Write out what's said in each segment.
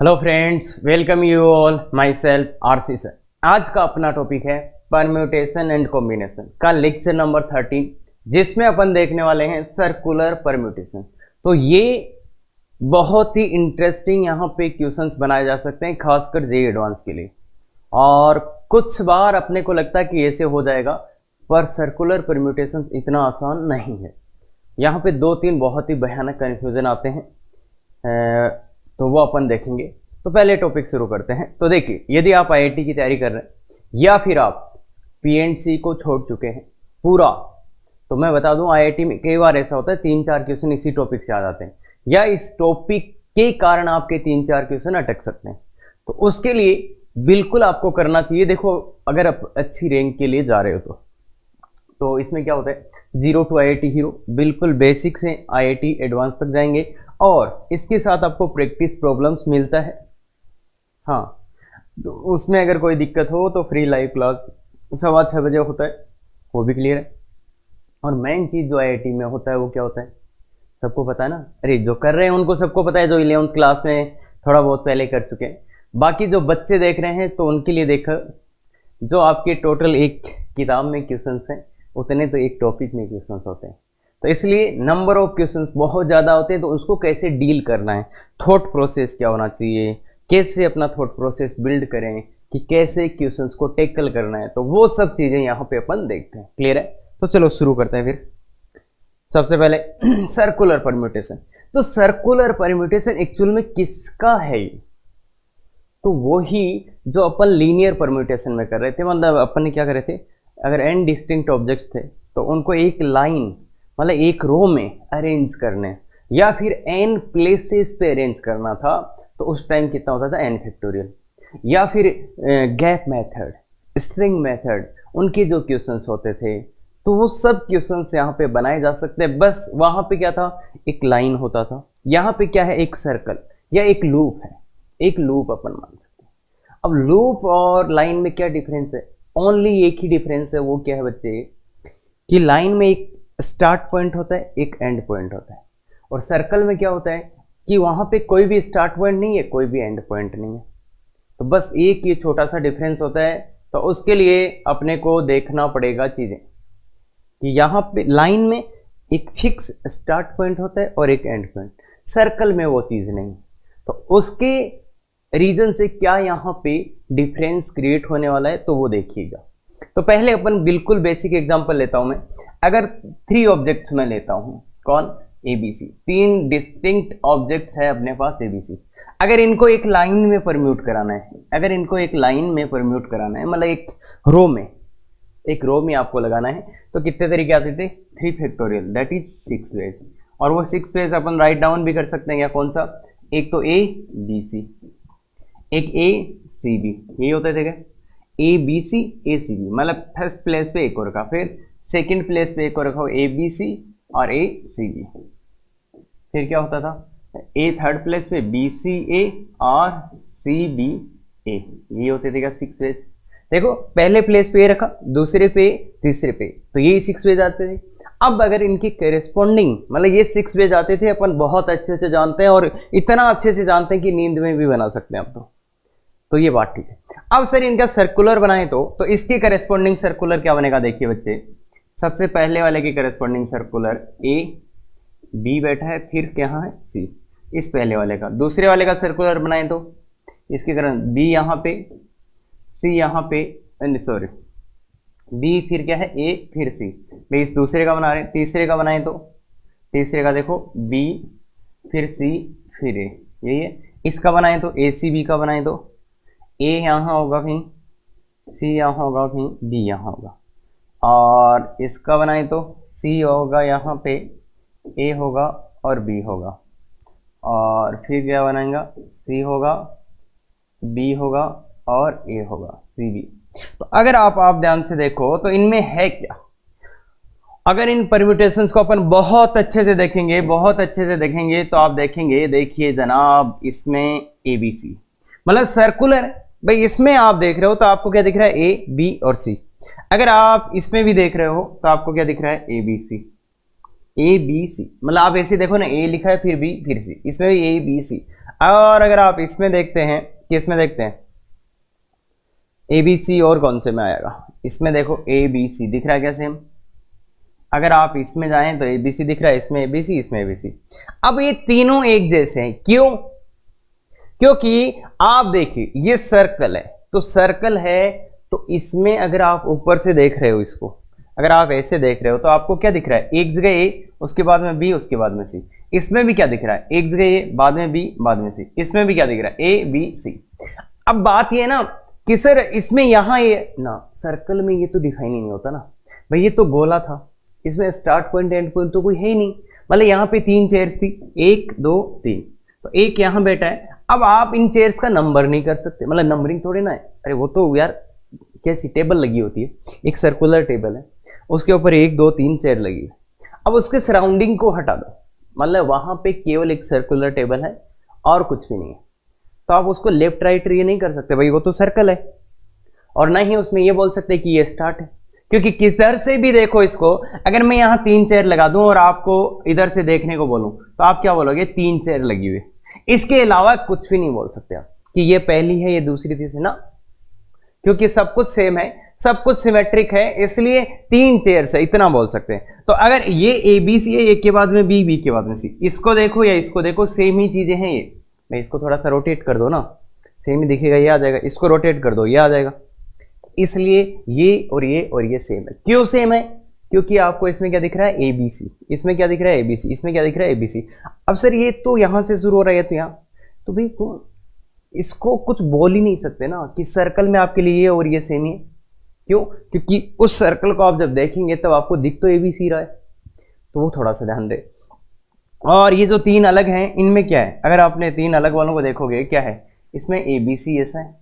Hello friends, welcome you all. My self RC sir. आज का अपना टॉपिक है परम्यूटेशन एंड कॉम्बिनेशन का लेक्चर नंबर 13, जिसमें अपन देखने वाले हैं सर्कुलर परम्यूटेशन। तो ये बहुत ही इंटरेस्टिंग यहाँ पे क्वेश्चंस बनाए जा सकते हैं, खासकर जेईई एडवांस के लिए। और कुछ बार अपने को लगता है कि ऐसे हो जाएगा, पर सर्कुलर परम्यूटेशन इतना आसान नहीं है। यहाँ पे दो तीन बहुत ही भयानक कन्फ्यूजन आते हैं, तो वो अपन देखेंगे। तो पहले टॉपिक शुरू करते हैं। तो देखिए, यदि आप आईआईटी की तैयारी कर रहे हैं या फिर आप पीएनसी को छोड़ चुके हैं पूरा, तो मैं बता दूं आईआईटी में कई बार ऐसा होता है 3-4 क्वेश्चन इसी टॉपिक से आ जाते हैं, या इस टॉपिक के कारण आपके 3-4 क्वेश्चन अटक सकते हैं। तो उसके लिए बिल्कुल आपको करना चाहिए। देखो, अगर आप अच्छी रैंक के लिए जा रहे हो तो इसमें क्या होता है, 0 टू आईआईटी हीरो, बिल्कुल बेसिक से आईआईटी एडवांस तक जाएंगे, और इसके साथ आपको प्रैक्टिस प्रॉब्लम्स मिलता है। हाँ, तो उसमें अगर कोई दिक्कत हो तो फ्री लाइव क्लास 6:15 बजे होता है, वो भी क्लियर है। और मेन चीज़ जो आईआईटी में होता है वो क्या होता है, सबको पता है ना। अरे जो कर रहे हैं उनको सबको पता है, जो 11th क्लास में थोड़ा बहुत पहले कर चुके हैं। बाकी जो बच्चे देख रहे हैं तो उनके लिए देखो, जो आपके टोटल एक किताब में क्वेश्चंस हैं उतने तो एक टॉपिक में क्वेश्चंस होते हैं। तो इसलिए नंबर ऑफ क्वेश्चंस बहुत ज़्यादा होते हैं, तो उसको कैसे डील करना है, थॉट प्रोसेस क्या होना चाहिए, कैसे अपना थॉट प्रोसेस बिल्ड करें, कि कैसे क्वेश्चंस को टैकल करना है, तो वो सब चीज़ें यहाँ पे अपन देखते हैं। क्लियर है? तो चलो शुरू करते हैं फिर। सबसे पहले सर्कुलर परम्यूटेशन। तो सर्कुलर परम्यूटेशन एक्चुअल में किसका है? तो वो ही जो अपन लीनियर परम्यूटेशन में कर रहे थे। मतलब अपन ने क्या कर रहे थे, अगर n डिस्टिंक्ट ऑब्जेक्ट्स थे तो उनको एक लाइन, मतलब एक रो में अरेंज करने, या फिर n प्लेसेस पे अरेंज करना था, तो उस टाइम कितना होता था, n फैक्टोरियल। या फिर गैप मेथड, स्ट्रिंग मेथड, उनके जो क्वेश्चंस होते थे, तो वो सब क्वेश्चंस यहाँ पे बनाए जा सकते हैं। बस वहाँ पे क्या था, एक लाइन होता था। यहाँ पे क्या है, एक सर्कल या एक लूप है, एक लूप अपन मान सकते हैं। अब लूप और लाइन में क्या डिफरेंस है? ओनली एक ही डिफरेंस है, वो क्या है बच्चे, कि लाइन में एक स्टार्ट पॉइंट होता है, एक एंड पॉइंट होता है, और सर्कल में क्या होता है कि वहां पे कोई भी स्टार्ट पॉइंट नहीं है, कोई भी एंड पॉइंट नहीं है। तो बस एक ये छोटा सा डिफरेंस होता है। तो उसके लिए अपने को देखना पड़ेगा चीजें, कि यहाँ पे लाइन में एक फिक्स स्टार्ट पॉइंट होता है और एक एंड पॉइंट, सर्कल में वो चीज नहीं। तो उसके रीजन से क्या यहाँ पे डिफरेंस क्रिएट होने वाला है, तो वो देखिएगा। तो पहले अपन बिल्कुल बेसिक एग्जांपल लेता हूं मैं। अगर 3 ऑब्जेक्ट्स में लेता हूं, कौन, एबीसी, 3 डिस्टिंक्ट ऑब्जेक्ट्स है अपने पास एबीसी। अगर इनको एक लाइन में परम्यूट कराना है, अगर इनको एक लाइन में परम्यूट कराना है, मतलब एक रो में, एक रो में आपको लगाना है, तो कितने तरीके आते थे, 3 फैक्टोरियल, दैट इज 6 वेज। और वो 6 वेज अपन राइट डाउन भी कर सकते हैं। या कौन सा, एक तो ए बी सी, एक ए सी बी, यही होते थे क्या, A B C A C B, मतलब फर्स्ट प्लेस पे एक को रखा, फिर सेकंड प्लेस पे एक को रखा, ए बी सी और ए सी बी। फिर क्या होता था, ए थर्ड प्लेस पे, बी सी ए और सी बी ए, ये होते थे क्या, 6 वेज। देखो, पहले प्लेस पे ए रखा, दूसरे पे, तीसरे पे, तो यही 6 वेज आते थे। अब अगर इनकी करेस्पॉन्डिंग, मतलब ये 6 वेज आते थे, अपन बहुत अच्छे से जानते हैं, और इतना अच्छे से जानते हैं कि नींद में भी बना सकते हैं अब तो ये बात ठीक है। अब सर इनका सर्कुलर बनाए तो इसके करेस्पॉन्डिंग सर्कुलर क्या बनेगा, देखिए बच्चे। सबसे पहले वाले की करेस्पॉन्डिंग सर्कुलर ए बी बैठा है, फिर क्या है सी, इस पहले वाले का। दूसरे वाले का सर्कुलर बनाए तो इसके कारण बी यहाँ पे, सी यहाँ पे, सॉरी बी, फिर क्या है ए, फिर सी। भाई इस दूसरे का बना रहे, तीसरे का बनाए तो तीसरे का देखो बी, फिर सी, फिर ए, यही है। इसका बनाए तो ए सी बी का बनाए तो ए यहाँ होगा, कहीं सी यहाँ होगा, कहीं बी यहाँ होगा। और इसका बनाए तो सी होगा यहाँ पे, ए होगा और बी होगा। और फिर क्या बनाएगा, सी होगा, बी होगा और ए होगा, सी बी। तो अगर आप ध्यान से देखो तो इनमें है क्या, अगर इन परम्यूटेशंस को अपन बहुत अच्छे से देखेंगे, बहुत अच्छे से देखेंगे, तो आप देखेंगे, देखिए जनाब, इसमें ए बी सी मतलब सर्कुलर। भाई इसमें आप देख रहे हो तो आपको क्या दिख रहा है, ए बी और सी। अगर आप इसमें भी देख रहे हो तो आपको क्या दिख रहा है, ए बी सी, ए बी सी, मतलब आप ऐसे देखो ना, ए लिखा है फिर बी फिर सी, इसमें भी ए बी सी। और अगर आप इसमें देखते हैं कि इसमें देखते हैं ABC और कौन से में आएगा, इसमें देखो ABC दिख रहा है क्या सेम। अगर आप इसमें जाएं तो ABC दिख रहा है, इसमें ABC, इसमें ABC। अब ये तीनों एक जैसे हैं, क्यों? क्योंकि आप देखिए ये सर्कल है, तो सर्कल है तो इसमें अगर आप ऊपर से देख रहे हो इसको, अगर आप ऐसे देख रहे हो तो आपको क्या दिख रहा है, एक जगह A, उसके बाद में B, उसके बाद में C। इसमें भी क्या दिख रहा है, एक जगह A, बाद में B, बाद में C। इसमें भी क्या दिख रहा है, A B C। अब बात ये है ना कि सर इसमें यहां ये ना सर्कल में ये तो दिखाई नहीं होता ना भाई, ये तो गोला था, इसमें स्टार्ट पॉइंट एंड पॉइंट तो कोई है ही नहीं। मतलब यहाँ पे 3 चेयर्स थी, 1 2 3, तो एक यहाँ बैठा है। अब आप इन चेयर्स का नंबर नहीं कर सकते, मतलब नंबरिंग थोड़ी ना है, अरे वो तो यार कैसी टेबल लगी होती है, एक सर्कुलर टेबल है, उसके ऊपर 1 2 3 चेयर लगी है। अब उसके सराउंडिंग को हटा दो, मतलब वहां पे केवल एक सर्कुलर टेबल है और कुछ भी नहीं है, तो आप उसको लेफ्ट राइट ये नहीं कर सकते भाई, वो तो सर्कल है। और ना ही उसमें ये बोल सकते कि ये स्टार्ट है, क्योंकि किधर से भी देखो इसको, अगर मैं यहाँ 3 चेयर लगा दूं और आपको इधर से देखने को बोलूं तो आप क्या बोलोगे, 3 चेयर लगी हुई। इसके अलावा कुछ भी नहीं बोल सकते आप कि ये पहली है, ये दूसरी, तीसरी ना, क्योंकि सब कुछ सेम है, सब कुछ सिमेट्रिक है, इसलिए 3 चेयर्स है, इतना बोल सकते हैं। तो अगर ये ABC है, एक के बाद में B, B के बाद में C, इसको देखो या इसको देखो, सेम ही चीजें हैं ये। मैं इसको थोड़ा सा रोटेट कर दो ना, सेम ही दिखेगा, ये आ जाएगा, इसको रोटेट कर दो, ये आ जाएगा। इसलिए ये और ये सेम है। क्यों सेम है? क्योंकि आपको इसमें क्या दिख रहा है, ABC, इसमें क्या दिख रहा है, ABC, इसमें क्या दिख रहा है, ABC। अब सर ये तो यहां से शुरू हो रहा है तो यहाँ, तो भाई तो इसको कुछ बोल ही नहीं सकते ना कि सर्कल में आपके लिए ये और ये सेम ही है। क्यों? क्योंकि उस सर्कल को आप जब देखेंगे तब आपको दिख तो ABC रहा है, तो वो थोड़ा सा ध्यान दे। और ये जो 3 अलग हैं, इनमें क्या है, अगर आपने 3 अलग वालों को देखोगे क्या है, इसमें ABC ऐसा है,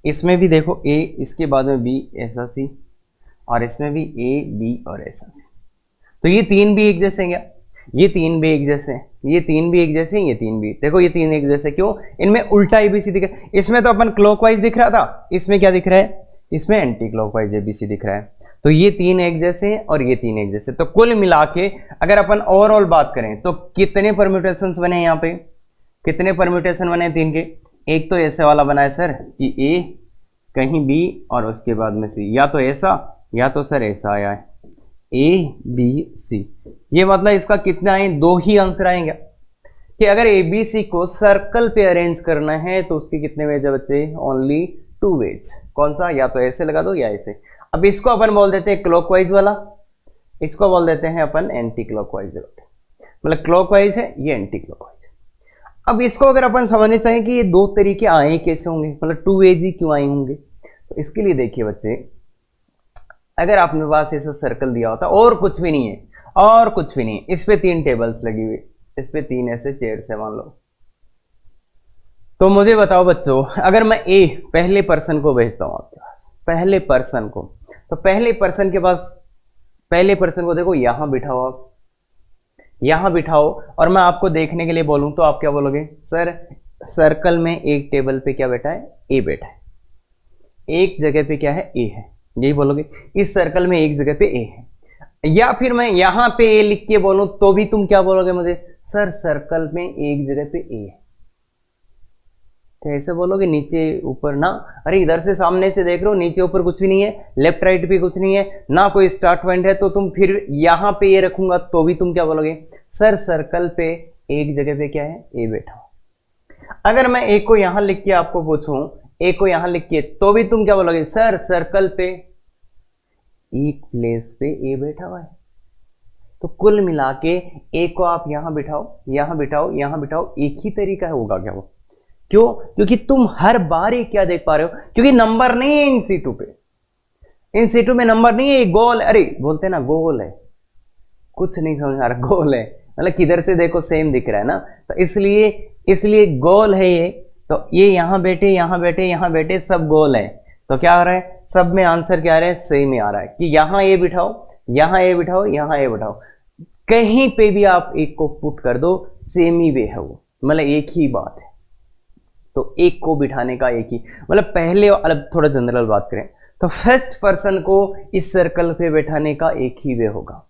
इसमें भी देखो A, इसके बाद में B ऐसा C, और इसमें भी A B और ऐसा C। तो ये 3 भी एक जैसे हैं क्या, ये 3 भी एक जैसे हैं, ये 3 भी एक जैसे हैं, ये 3 भी, देखो ये 3 एक जैसे, क्यों? इनमें उल्टा ABC दिख रहा है। इसमें तो अपन क्लॉकवाइज दिख रहा था, इसमें क्या दिख रहा है, इसमें एंटी क्लॉकवाइज ABC दिख रहा है। तो ये 3 एक जैसे हैं और ये 3 एक जैसे। तो कुल मिला के अगर अपन ओवरऑल बात करें तो कितने परम्यूटेशंस बने यहाँ पे, कितने परम्यूटेशन बने 3 के? एक तो ऐसे वाला बना है सर कि A कहीं B और उसके बाद में C, या तो ऐसा या तो सर ऐसा आया है A B C। ये मतलब इसका कितना है, 2 ही आंसर आएंगे कि अगर ABC को सर्कल पे अरेंज करना है तो उसके कितने वेज है बच्चे, ओनली 2 वेज। कौन सा, या तो ऐसे लगा दो या ऐसे। अब इसको अपन बोल देते हैं क्लॉकवाइज वाला, इसको बोल देते हैं अपन एंटी क्लॉकवाइज, मतलब क्लॉकवाइज है, ये एंटी क्लॉकवाइज। अब इसको अगर अपन समझने चाहिए कि ये 2 तरीके आए कैसे होंगे, मतलब 2 वेज ही क्यों आए होंगे, तो इसके लिए देखिए बच्चे, अगर आपके पास ऐसा सर्कल दिया होता और कुछ भी नहीं है, और कुछ भी नहीं है, इस पे 3 टेबल्स लगी हुई, इस पे 3 ऐसे चेयर्स है मान लो, तो मुझे बताओ बच्चों, अगर मैं A पहले पर्सन को भेजता हूं आपके पास, पहले पर्सन को, तो पहले पर्सन के पास, पहले पर्सन को देखो यहां बिठाओ, आप यहां बिठाओ, और मैं आपको देखने के लिए बोलूं तो आप क्या बोलोगे, सर सर्कल में एक टेबल पे क्या बैठा है, A बैठा है, एक जगह पे क्या है, A है, यही बोलोगे। इस सर्कल में एक जगह पे A है। या फिर मैं यहां पे A लिख के बोलूं तो भी तुम क्या बोलोगे मुझे, सर सर्कल में एक जगह पे A है, कैसे बोलोगे, नीचे ऊपर ना, अरे इधर से सामने से देख रहे हो, नीचे ऊपर कुछ भी नहीं है, लेफ्ट राइट भी कुछ नहीं है ना, कोई स्टार्ट पॉइंट है, तो तुम फिर यहां पे ये रखूंगा तो भी तुम क्या बोलोगे, सर सर्कल पे एक जगह पे क्या है, ए बैठा हो। अगर मैं ए को यहां लिख के आपको पूछूं, ए को यहां लिख के, तो भी तुम क्या बोलोगे, सर सर्कल पे एक प्लेस पे ए बैठा हुआ है। तो कुल मिला के ए को आप यहां बिठाओ, यहां बिठाओ, यहां बिठाओ, एक ही तरीका है, होगा क्या वो, क्यों? क्योंकि तुम हर बार ही क्या देख पा रहे हो, क्योंकि नंबर नहीं है इन सीटों पे, इन सीटों में नंबर नहीं है, गोल, अरे बोलते हैं ना गोल है, कुछ नहीं समझ आ रहा, गोल है, मतलब किधर से देखो सेम दिख रहा है ना, तो इसलिए गोल है ये। तो ये यहां बैठे, यहां बैठे, यहां बैठे, सब गोल है, तो क्या आ रहा है, सब में आंसर क्या आ रहा है, सेम ही आ रहा है कि यहां ए बिठाओ, यहां ए बिठाओ, यहां ए बिठाओ, कहीं पे भी आप एक को पुट कर दो, सेम ही वे है वो, मतलब एक ही बात है। तो एक को बिठाने का एक ही, मतलब पहले, अलग थोड़ा जनरल बात करें तो फर्स्ट पर्सन को इस सर्कल पे बैठाने का एक ही वे होगा,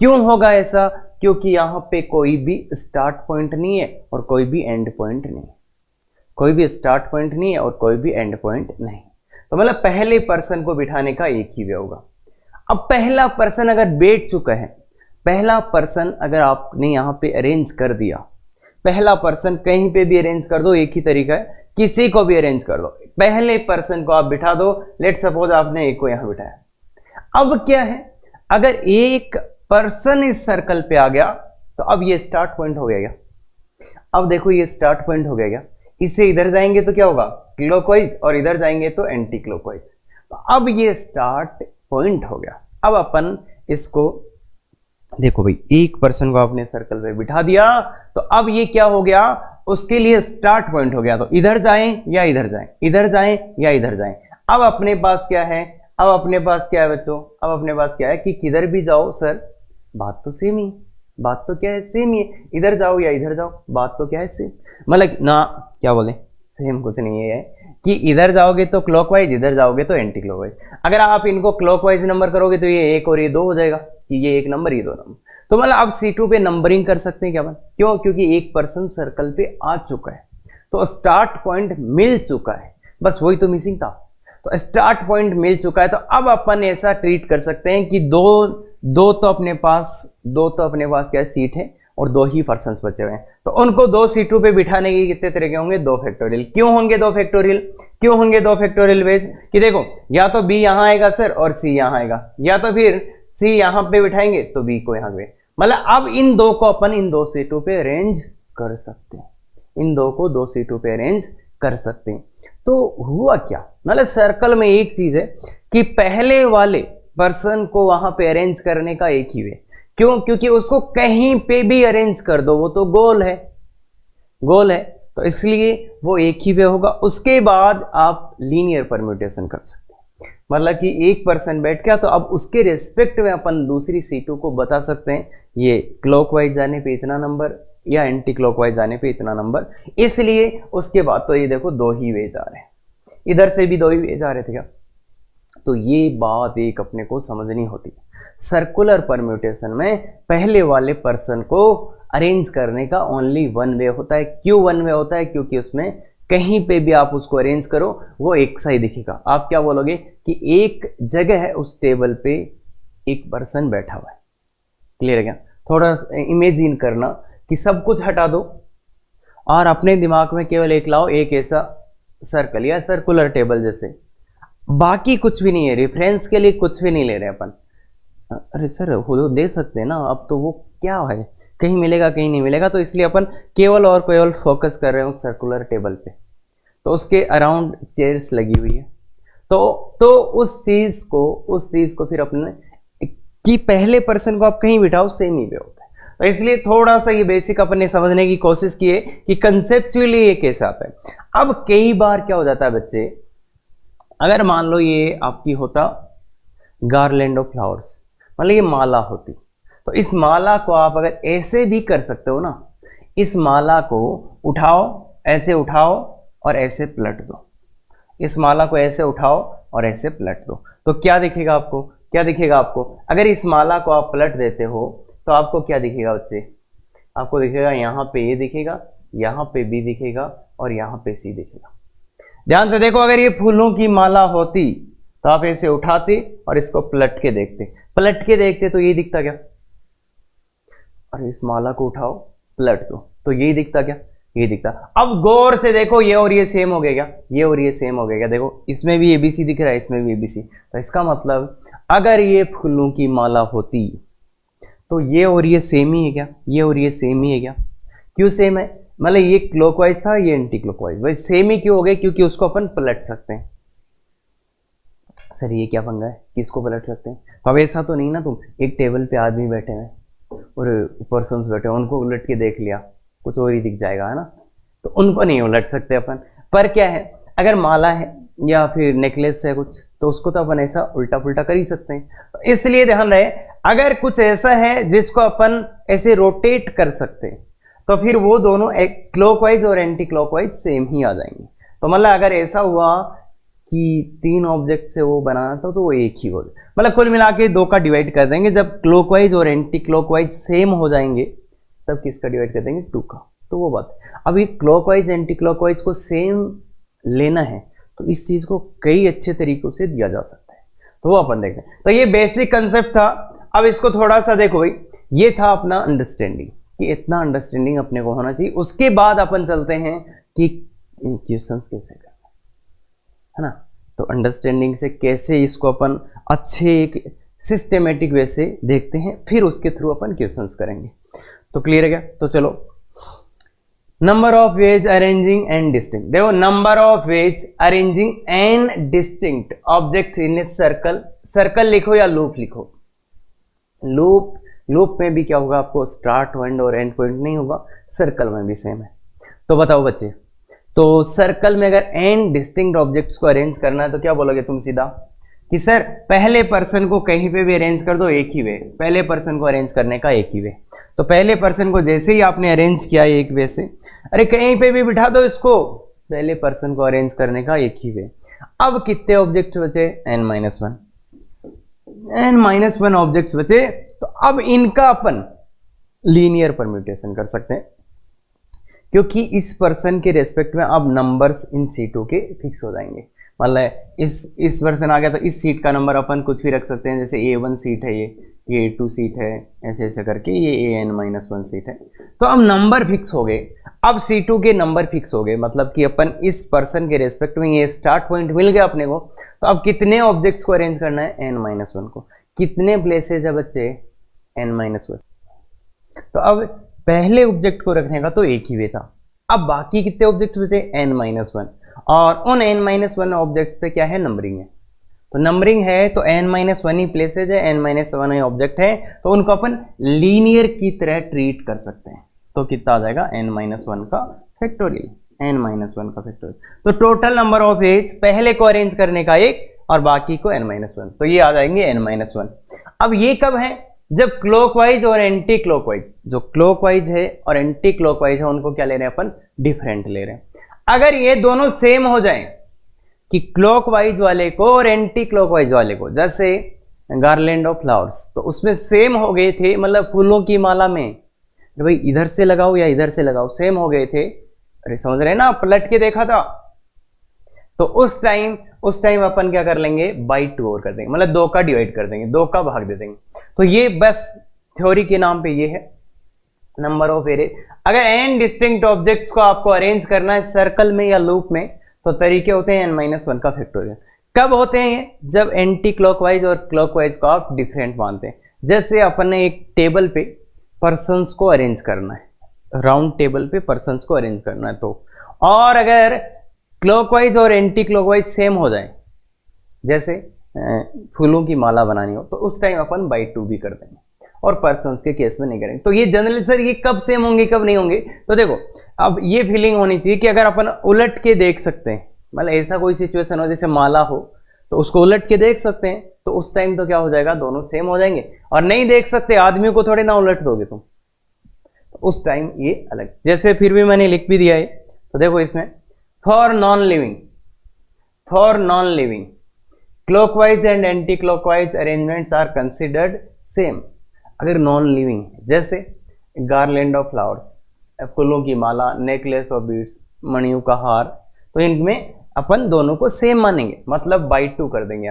क्यों होगा ऐसा? क्योंकि यहां पे कोई भी स्टार्ट पॉइंट नहीं है और कोई भी एंड पॉइंट नहीं है, कोई भी स्टार्ट पॉइंट नहीं है और कोई भी एंड पॉइंट नहीं। तो मतलब पहले पर्सन को बिठाने का एक ही वे होगा। अब पहला पर्सन अगर बैठ चुका है, पहला पर्सन अगर आपने यहां पे अरेंज कर दिया, पहला पर्सन कहीं पे भी अरेंज कर दो, एक ही तरीका है, किसी को भी अरेंज कर दो, पहले पर्सन को आप बिठा दो। लेट सपोज आपने एक को यहां बिठाया। अब क्या है, अगर एक पर्सन इस सर्कल पे आ गया तो अब ये स्टार्ट पॉइंट हो गया। अब देखो ये स्टार्ट पॉइंट हो गया, इससे इधर जाएंगे तो क्या होगा, क्लॉकवाइज, और इधर जाएंगे तो एंटी क्लॉकवाइज। तो अब ये स्टार्ट पॉइंट हो गया। अब अपन इसको देखो भाई, एक पर्सन को आपने सर्कल पे बिठा दिया तो अब ये क्या हो गया, उसके लिए स्टार्ट पॉइंट हो गया। तो इधर जाएं या इधर जाएं, इधर जाएं या इधर जाएं। अब अपने पास क्या है, अब अपने पास क्या है बच्चों, अब अपने पास क्या है कि किधर भी जाओ सर बात तो सेम ही, बात तो क्या है सेम ही है, इधर जाओ या इधर जाओ बात तो क्या है सेम। मतलब ना क्या बोले, सेम कुछ नहीं है कि इधर जाओगे तो क्लॉकवाइज, इधर जाओगे तो एंटी क्लॉकवाइज। अगर आप इनको क्लॉकवाइज नंबर करोगे तो ये एक और ये दो हो जाएगा, कि ये एक नंबर ये दो नंबर। तो मतलब आप C2 पे नंबरिंग कर सकते हैं क्या अपन, क्यों, क्योंकि एक पर्सन सर्कल पे आ चुका है तो स्टार्ट पॉइंट मिल चुका है, बस वही तो मिसिंग था। तो स्टार्ट पॉइंट मिल चुका है तो अब अपन ऐसा ट्रीट कर सकते हैं कि दो तो अपने पास क्या सीट है और दो ही पर्सन्स बचे हुए हैं, तो उनको दो C2 पे बिठाने के कितने तरीके होंगे, 2 फैक्टोरियल। क्यों होंगे 2 फैक्टोरियल, क्यों होंगे 2 फैक्टोरियल वेज, कि देखो या तो B यहां आएगा सर और C यहां आएगा, या तो फिर C यहां पे बिठाएंगे तो B को यहां पे। मतलब अब इन दो को अपन इन 2 C2 पे अरेंज कर सकते हैं, इन दो को 2 C2 पे अरेंज कर सकते हैं। तो हुआ क्या, मतलब सर्कल में एक चीज है कि पहले वाले पर्सन को वहां पे अरेंज करने का एक ही वे, क्यों, क्योंकि उसको कहीं पे भी अरेंज कर दो वो तो गोल है, गोल है, तो इसलिए वो एक ही वे होगा। उसके बाद आप लीनियर परम्यूटेशन कर सकते हैं, मतलब कि एक पर्सन बैठ गया तो अब उसके रेस्पेक्ट में अपन दूसरी C2 को बता सकते हैं ये क्लॉकवाइज जाने पे इतना नंबर या एंटी क्लॉकवाइज जाने पे इतना नंबर। इसलिए उसके बाद तो ये देखो 2 ही वे जा रहे हैं, इधर से भी 2 ही वे जा रहे थे क्या। तो ये बात एक अपने को समझनी होती है, सर्कुलर परम्यूटेशन में पहले वाले पर्सन को अरेंज करने का ओनली 1 वे होता है। क्यों 1 वे होता है, क्योंकि उसमें कहीं पे भी आप उसको अरेंज करो वो एक सा ही दिखेगा। आप क्या बोलोगे कि एक जगह है उस टेबल पे एक पर्सन बैठा हुआ है, क्लियर है क्या। थोड़ा इमेजिन करना कि सब कुछ हटा दो और अपने दिमाग में केवल एक लाओ, एक ऐसा सर्कल या सर्कुलर टेबल जैसे, बाकी कुछ भी नहीं है, रेफरेंस के लिए कुछ भी नहीं ले रहे अपन। अरे सर वो दे सकते हैं ना, अब तो वो क्या है, कहीं मिलेगा कहीं नहीं मिलेगा, तो इसलिए अपन केवल और केवल फोकस कर रहे हैं उस सर्कुलर टेबल पे। तो उसके अराउंड चेयर्स लगी हुई है, तो उस चीज को फिर अपने कि पहले पर्सन को आप कहीं बिठाओ सेम ही वे होता है। तो इसलिए थोड़ा सा ये बेसिक अपन ने समझने की कोशिश की है कि कंसेप्चुअली ये कैसे आता है। अब कई बार क्या हो जाता है बच्चे, अगर मान लो ये आपकी होता गार्लैंड ऑफ फ्लावर्स, मतलब ये माला होती, तो इस माला को आप अगर ऐसे भी कर सकते हो ना, इस माला को उठाओ, ऐसे उठाओ और ऐसे पलट दो, इस माला को ऐसे उठाओ और ऐसे पलट दो, तो क्या दिखेगा आपको, क्या दिखेगा आपको। अगर इस माला को आप पलट देते हो तो आपको क्या दिखेगा बच्चे, आपको दिखेगा यहाँ पे ए दिखेगा, यहाँ पे बी दिखेगा और यहाँ पे सी दिखेगा। ध्यान से देखो, अगर ये फूलों की माला होती तो आप ऐसे उठाते और इसको पलट के देखते तो ये दिखता क्या, और इस माला को उठाओ पलट दो तो ये दिखता क्या, ये दिखता। अब गौर से देखो, ये और ये सेम हो गया क्या, ये और ये सेम हो गया क्या, देखो इसमें भी ABC दिख रहा है, इसमें भी ABC। तो इसका मतलब अगर ये फूलों की माला होती तो ये और ये सेम ही है क्या, ये और ये सेम ही है क्या। क्यों सेम है, मतलब ये क्लॉकवाइज था ये एंटी क्लॉकवाइज, भाई सेम ही क्यों हो गए, क्योंकि उसको अपन पलट सकते हैं। सर ये क्या पंगा है, किसको पलट सकते हैं। तो अब ऐसा तो नहीं ना, तुम एक टेबल पे आदमी बैठे हैं और पर्सन्स बैठे हैं, उनको उलट के देख लिया कुछ और ही दिख जाएगा, है ना, तो उनको नहीं उलट सकते अपन। पर क्या है, अगर माला है या फिर नेकलेस है कुछ, तो उसको तो अपन ऐसा उल्टा पुल्टा कर ही सकते हैं। तो इसलिए ध्यान रहे, अगर कुछ ऐसा है जिसको अपन ऐसे रोटेट कर सकते हैं तो फिर वो दोनों एक क्लॉकवाइज और एंटी क्लॉकवाइज सेम ही आ जाएंगे। तो मतलब अगर ऐसा हुआ कि 3 ऑब्जेक्ट से वो बनाना था तो वो एक ही हो जाए, मतलब कुल मिला के 2 का डिवाइड कर देंगे। जब क्लॉकवाइज और एंटी क्लॉकवाइज सेम हो जाएंगे तब किसका डिवाइड कर देंगे, 2 का। तो वो बात है। अब ये क्लॉकवाइज एंटी क्लॉकवाइज को सेम लेना है तो इस चीज को कई अच्छे तरीकों से दिया जा सकता है, तो वो अपन देखते हैं। तो ये बेसिक कंसेप्ट था। अब इसको थोड़ा सा देखो भाई, ये था अपना अंडरस्टैंडिंग कि इतना अंडरस्टैंडिंग अपने को होना चाहिए। उसके बाद अपन चलते हैं कि क्वेश्चंस कैसे करना है ना। तो अंडरस्टैंडिंग से कैसे इसको अपन अच्छे एक सिस्टेमेटिक वे से देखते हैं, फिर उसके थ्रू अपन क्वेश्चंस करेंगे। तो क्लियर है क्या? तो चलो, number of ways arranging and distinct. देखो, number of ways arranging and distinct object in a circle. Circle लिखो या लूप लिखो। लूप में भी क्या होगा, आपको स्टार्ट पॉइंट और एंड पॉइंट नहीं होगा, सर्कल में भी सेम है। तो बताओ बच्चे, तो सर्कल में अगर एंड डिस्टिंक्ट ऑब्जेक्ट्स को अरेंज करना है तो क्या बोलोगे तुम सीधा कि सर पहले पर्सन को कहीं पे भी अरेंज कर दो, एक ही वे, पहले पर्सन को अरेंज करने का एक ही वे। तो पहले पर्सन को जैसे ही आपने अरेंज किया एक वे से, अरे कहीं पे भी बिठा दो इसको, पहले पर्सन को अरेंज करने का एक ही वे। अब कितने ऑब्जेक्ट बचे, n-1, n-1 ऑब्जेक्ट्स बचे। तो अब इनका अपन लीनियर परम्यूटेशन कर सकते हैं, क्योंकि इस पर्सन के रेस्पेक्ट में अब नंबर्स इन सीटों के फिक्स हो जाएंगे। मतलब इस पर्सन आ गया तो इस सीट का नंबर अपन कुछ भी रख सकते हैं, जैसे A1 सीट है, ये A2 सीट है, ऐसे ऐसे करके ये AN-1 सीट है। तो अब नंबर फिक्स हो गए, अब C2 के नंबर फिक्स हो गए, मतलब कि अपन इस पर्सन के रेस्पेक्ट में ये स्टार्ट पॉइंट मिल गया अपने को। तो अब कितने ऑब्जेक्ट्स को अरेंज करना है, n-1 को। कितने प्लेसेज है बच्चे, n-1। तो अब पहले ऑब्जेक्ट को रखने का तो एक ही वे था, अब बाकी कितने ऑब्जेक्ट बचे, n-1, और उन n-1 ऑब्जेक्ट्स पे क्या है, नंबरिंग है। तो नंबरिंग है तो n-1 ही प्लेसेज है, n-1 ही ऑब्जेक्ट है, तो उनको अपन लीनियर की तरह ट्रीट कर सकते हैं। तो कितना आ जाएगा, n-1 का फैक्टोरियल, n-1 का फैक्टोरियल। तो टोटल नंबर ऑफ एज पहले को अरेंज करने का एक और बाकी को n-1, तो ये आ जाएंगे n-1। अब ये कब है, जब क्लॉकवाइज और एंटी क्लॉकवाइज, जो क्लॉकवाइज है और एंटी क्लॉकवाइज है उनको क्या ले रहे हैं अपन, डिफरेंट ले रहे हैं। अगर ये दोनों सेम हो जाएं कि क्लॉकवाइज वाले को और एंटी क्लॉकवाइज वाले को, जैसे गार्लैंड ऑफ फ्लावर्स, तो उसमें सेम हो गए थे, मतलब फूलों की माला में भाई इधर से लगाओ या इधर से लगाओ, सेम हो गए थे, अरे समझ रहे ना, पलट के देखा था। तो उस टाइम अपन क्या कर लेंगे, बाई 2 और कर देंगे, मतलब 2 का डिवाइड कर देंगे, 2 का भाग दे देंगे। तो ये बस थ्योरी के नाम पे ये है नंबर ऑफ एरे। अगर एन डिस्टिंक्ट ऑब्जेक्ट्स को आपको अरेंज करना है सर्कल में या लूप में, तो तरीके होते हैं n-1 का फैक्टोरियल। कब होते हैं ये, जब एंटी क्लॉकवाइज और क्लॉकवाइज को आप डिफरेंट मानते हैं। जैसे अपन ने एक टेबल पे पर्सन्स को अरेंज करना है, राउंड टेबल पे पर्सन्स को अरेंज करना है, तो और अगर क्लॉकवाइज और एंटी क्लॉकवाइज सेम हो जाए, जैसे फूलों की माला बनानी हो, तो उस टाइम अपन बाई 2 भी कर देंगे, और पर्सन्स के केस में नहीं करेंगे। तो ये जनरल सर ये कब सेम होंगे कब नहीं होंगे, तो देखो अब ये फीलिंग होनी चाहिए कि अगर अपन उलट के देख सकते हैं, मतलब ऐसा कोई सिचुएशन हो जैसे माला हो तो उसको उलट के देख सकते हैं, तो उस टाइम तो क्या हो जाएगा, दोनों सेम हो जाएंगे। और नहीं देख सकते, आदमी को थोड़े ना उलट दोगे तुम, तो उस टाइम ये अलग। जैसे फिर भी मैंने लिख भी दिया है, तो देखो इसमें for non living clockwise and anti clockwise arrangements are considered same. अगर नॉन लिविंग, जैसे गार्लैंड ऑफ फ्लावर्स, फूलों की माला, नेकलेस ऑफ बीड्स, मणियों का हार, तो इनमें अपन दोनों को सेम मानेंगे, मतलब बाई 2 कर देंगे।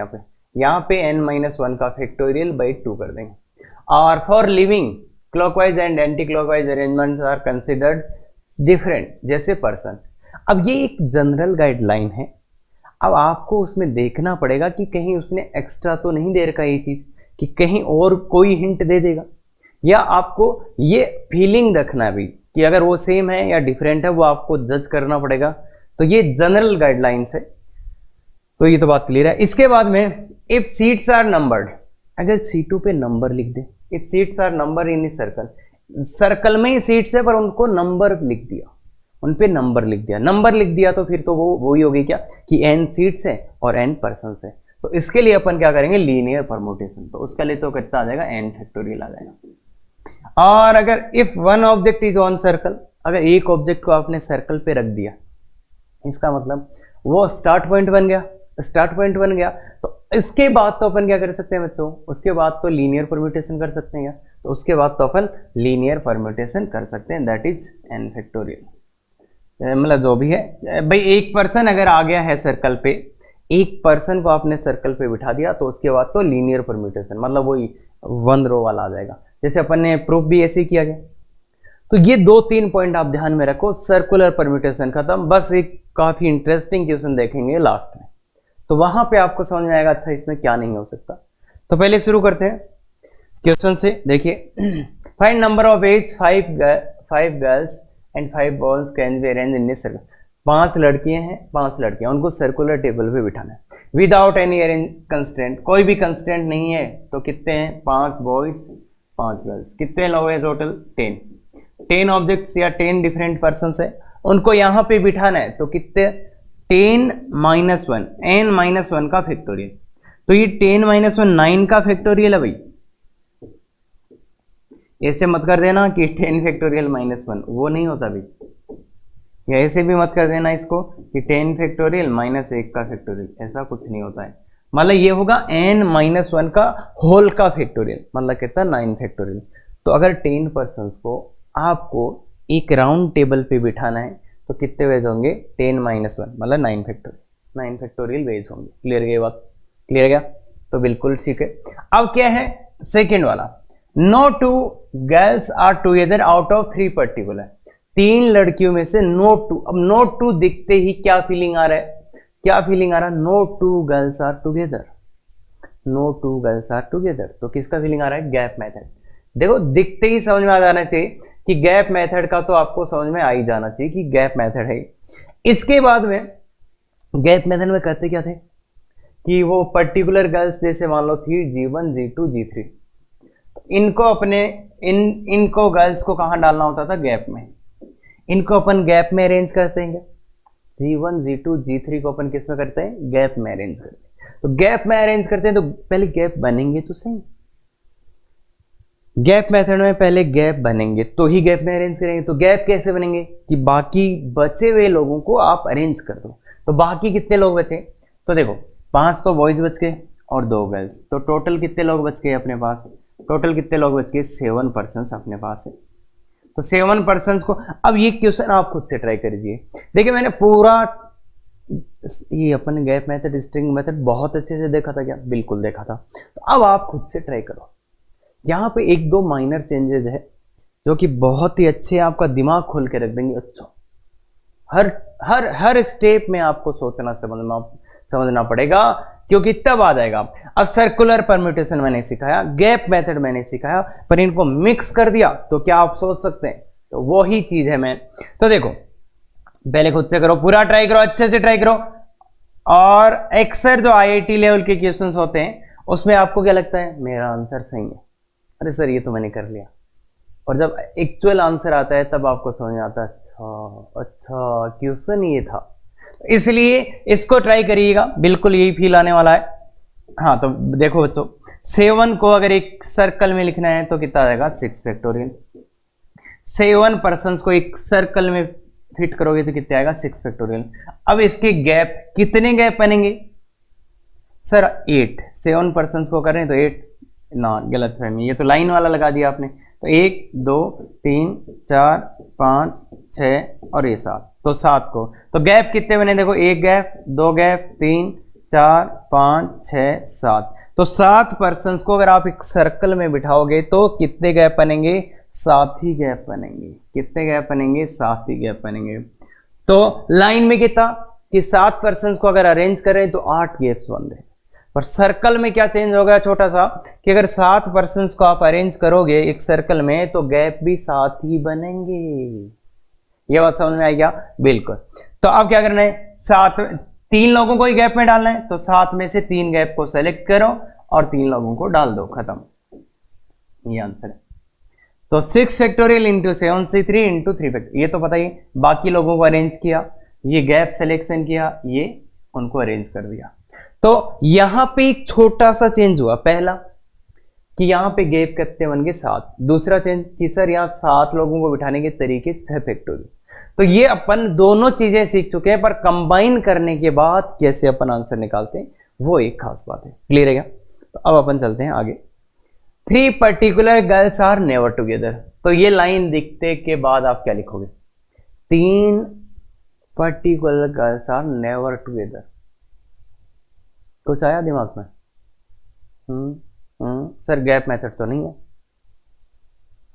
यहाँ पे n-1 का फैक्टोरियल बाई 2 कर देंगे। और for living clockwise and anti clockwise arrangements are considered different, जैसे पर्सन। अब ये एक जनरल गाइडलाइन है, अब आपको उसमें देखना पड़ेगा कि कहीं उसने एक्स्ट्रा तो नहीं दे रखा ये चीज, कि कहीं और कोई हिंट दे देगा, या आपको ये फीलिंग रखना भी कि अगर वो सेम है या डिफरेंट है, वो आपको जज करना पड़ेगा। तो ये जनरल गाइडलाइंस है, तो ये तो बात क्लियर है। इसके बाद में इफ सीट्स आर नंबर्ड, अगर C2 पे नंबर लिख दे, if seats are number in circle, circle में ही सीट्स है पर उनको नंबर लिख दिया, उन पे नंबर लिख दिया, तो फिर तो वो वही होगी क्या कि n सीट्स है और n पर्सन है। तो इसके लिए अपन क्या करेंगे, लीनियर परमुटेशन। तो उसके लिए तो कितना आ जाएगा, n फैक्टोरियल आ जाएगा। और अगर if one object is on circle, अगर एक ऑब्जेक्ट को आपने सर्कल पे रख दिया, इसका मतलब वो स्टार्ट पॉइंट बन गया, स्टार्ट पॉइंट बन गया। तो इसके बाद तो अपन क्या कर सकते हैं बच्चों, उसके बाद तो लीनियर परम्यूटेशन कर सकते हैं। तो उसके बाद तो अपन लीनियर परम्यूटेशन कर सकते हैं, दैट इज n फैक्टोरियल। मतलब जो भी है भाई, एक पर्सन अगर आ गया है सर्कल पे, एक पर्सन को आपने सर्कल पे बिठा दिया तो उसके बाद तो लीनियर परम्यूटेशन, मतलब वही 1 रो वाला आ जाएगा, जैसे अपन ने प्रूफ भी ऐसे ही किया गया। तो ये 2-3 पॉइंट आप ध्यान में रखो, सर्कुलर परम्यूटेशन खत्म। बस एक काफी इंटरेस्टिंग क्वेश्चन देखेंगे लास्ट में, तो वहां पे आपको समझ में आएगा अच्छा इसमें क्या नहीं हो सकता। तो पहले शुरू करते हैं क्वेश्चन से। देखिए, find number of ways 5 girls and 5 boys can be arranged in this circle. 5 लड़कियां हैं, 5 लड़कियां, उनको सर्कुलर टेबल पे बिठाना है विदाउट एनी कंस्ट्रेंट, कोई भी कंस्ट्रेंट नहीं है। तो कितने हैं, 5 बॉयज 5 गर्ल्स, कितने लोग हैं टोटल, 10 ऑब्जेक्ट्स या 10 डिफरेंट पर्सन है, उनको यहां पे बिठाना है। तो कितने, 10 - 1, n - 1 का फैक्टोरियल। तो ये 10 - 1 9 का फैक्टोरियल है भाई। ऐसे मत कर देना कि 10 फैक्टोरियल -1, वो नहीं होता भाई। या ऐसे भी मत कर देना इसको कि 10 फैक्टोरियल -1 का फैक्टोरियल, ऐसा कुछ नहीं होता है। मतलब ये होगा n - 1 का होल का फैक्टोरियल, मतलब कितना, 9 फैक्टोरियल। तो अगर 10 पर्सन को आपको एक राउंड टेबल पे बिठाना है तो कितने वेज होंगे, 10 - 1 मतलब 9 फैक्टोरियल वेज होंगे। क्लियर गई बात, क्लियर गया? तो बिल्कुल ठीक है। अब क्या है सेकेंड वाला, no 2 girls are together out of 3 particular. 3 लड़कियों में से नो 2, अब नो 2 दिखते ही क्या फीलिंग आ रहा है, क्या फीलिंग आ रहा है, no 2 girls are together, no 2 girls are together. तो किसका फीलिंग आ रहा है, गैप मेथड। देखो दिखते ही समझ में आ जाना चाहिए कि गैप मेथड का, तो आपको समझ में आ ही जाना चाहिए कि गैप मेथड है। इसके बाद में गैप मेथड में कहते क्या थे कि वो पर्टिकुलर गर्ल्स, जैसे मान लो थी G1 G2 G3, इनको अपने इनको गर्ल्स को कहां डालना होता था, गैप में। इनको अपन गैप में अरेंज करते हैं क्या, G1 G2 G3 को अपन किस में करते हैं, गैप में अरेंज करते हैं। तो गैप में अरेंज करते हैं तो पहले गैप बनेंगे तो सही, गैप मेथड में पहले गैप बनेंगे तो ही गैप में अरेंज करेंगे। तो गैप कैसे बनेंगे कि बाकी बचे हुए लोगों को आप अरेंज कर दो। तो बाकी कितने लोग बचे, तो देखो 5 तो बॉयज बच गए और 2 गर्ल्स, तो टोटल कितने लोग बच गए अपने पास, टोटल कितने लोग बच गए, 7 पर्सन अपने पास है। तो 7 पर्सन को, अब ये क्वेश्चन आप खुद से ट्राई करिए। देखिए मैंने पूरा ये अपन गैप मेथड, स्ट्रिंग मेथड बहुत अच्छे से देखा था क्या, बिल्कुल देखा था। तो अब आप खुद से ट्राई करो। यहाँ पे 1-2 माइनर चेंजेस है जो कि बहुत ही अच्छे आपका दिमाग खोल के रख देंगे। अच्छा, हर स्टेप में आपको सोचना समझना पड़ेगा, क्योंकि तब आ जाएगा। अब सर्कुलर परम्यूटेशन मैंने सिखाया, गैप मेथड मैंने सिखाया, पर इनको मिक्स कर दिया तो क्या आप सोच सकते हैं, तो वो ही चीज है। मैं तो देखो पहले खुद से करो, पूरा ट्राई करो, अच्छे से ट्राई करो। और अक्सर जो IIT लेवल के क्वेश्चंस होते हैं उसमें आपको क्या लगता है, मेरा आंसर सही है, अरे सर ये तो मैंने कर लिया। और जब एक्चुअल आंसर आता है तब आपको समझ आता है, अच्छा क्वेश्चन ये था। इसलिए इसको ट्राई करिएगा, बिल्कुल यही फील आने वाला है। हाँ तो देखो बच्चों, 7 को अगर एक सर्कल में लिखना है तो कितना आ जाएगा, 6 फैक्टोरियल। 7 पर्सन को एक सर्कल में फिट करोगे तो कितना आएगा, 6 फैक्टोरियल। अब इसके गैप, कितने गैप बनेंगे सर, 8। 7 पर्सन को करें तो 8 ना, गलत फहमी, ये तो लाइन वाला लगा दिया आपने। तो 1 2 3 4 5 6 और ये 7, तो 7 को, तो गैप कितने बने, देखो 1 गैप 2 गैप 3 4 5 6 7। तो 7 पर्सन को अगर आप एक सर्कल में बिठाओगे तो कितने गैप बनेंगे, 7 ही गैप बनेंगे। कितने गैप बनेंगे, 7 ही गैप बनेंगे। तो लाइन में कितना कि 7 पर्सन को अगर अरेंज करें तो 8 गैप्स बन रहे। पर सर्कल में क्या चेंज हो गया छोटा सा, कि अगर 7 पर्सन को आप अरेंज करोगे एक सर्कल में तो गैप भी 7 ही बनेंगे। ये बात समझ में आई क्या, बिल्कुल। तो अब क्या करना है, 3 लोगों को ही गैप में डालना है, तो 7 में से 3 गैप को सेलेक्ट करो और 3 लोगों को डाल दो, खत्म। ये आंसर है। तो 6 factorial into 7C3 into 3 factorial, ये तो पता ही। बाकी लोगों को अरेंज किया, ये गैप सिलेक्शन किया, ये उनको अरेंज कर दिया। तो यहां पे एक छोटा सा चेंज हुआ, पहला कि यहां पे गैप कितने बन गए, 7। दूसरा चेंज कि सर यहां 7 लोगों को बिठाने के तरीके 6 फैक्टोरियल। तो ये अपन दोनों चीजें सीख चुके हैं, पर कंबाइन करने के बाद कैसे अपन आंसर निकालते हैं वो एक खास बात है। क्लियर है क्या? तो अब अपन चलते हैं आगे। 3 particular girls are never together. तो ये लाइन दिखते के बाद आप क्या लिखोगे? 3 particular girls are never together. कुछ आया दिमाग में? सर गैप मेथड तो नहीं है?